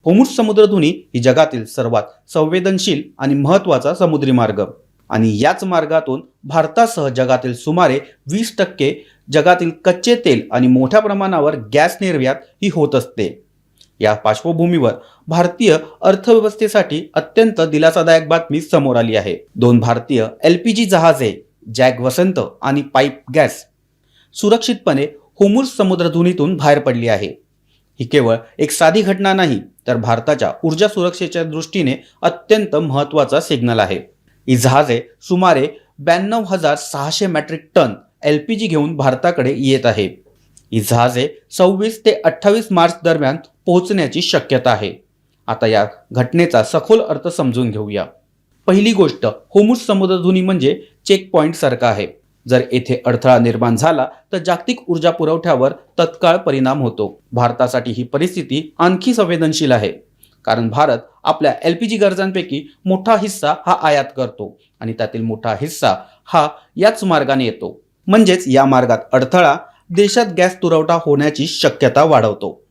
होर्मुझ समुद्रधुनी ही जगातील सर्वात संवेदनशील आणि महत्त्वाचा समुद्री मार्ग आणि याच मार्गातून भारतासह जगातील सुमारे 20% जगातील कच्चे तेल आणि मोठ्या प्रमाणावर गॅस निर्यात ही होत असते। या पार्श्वभूमीवर भारतीय अर्थव्यवस्थेसाठी अत्यंत दिलासादायक बातमी समोर आली आहे। 2 भारतीय LPG जहाजे जॅक वसंत आणि पाईप गॅस सुरक्षितपणे होर्मुझ समुद्रधुनीतून बाहेर पडली आहे। ही केवळ एक साधी घटना नाही, तर भारताच्या ऊर्जा सुरक्षेच्या दृष्टीने अत्यंत महत्त्वाचा सिग्नल आहे। ही जहाजे सुमारे 92,600 मेट्रिक टन LPG घेऊन भारताकडे येत आहे। ही जहाजे 26 ते 28 मार्च दरम्यान पोहोचण्याची शक्यता आहे। आता या घटनेचा सखोल अर्थ समजून घेऊया। पहिली गोष्ट, होर्मुझ समुद्रधुनी म्हणजे चेक पॉइंट सारखा आहे। जर येथे अडथळा निर्माण झाला तर जागतिक ऊर्जा पुरवठ्यावर तत्काळ परिणाम होतो। भारतासाठी ही परिस्थिती आणखी संवेदनशील आहे, कारण भारत आपल्या LPG गरजांपैकी मोठा हिस्सा हा आयात करतो आणि त्यातील मोठा हिस्सा हा याच मार्गाने येतो। म्हणजेच या मार्गात अडथळा देशात गॅस पुरवठा होण्याची शक्यता वाढवतो।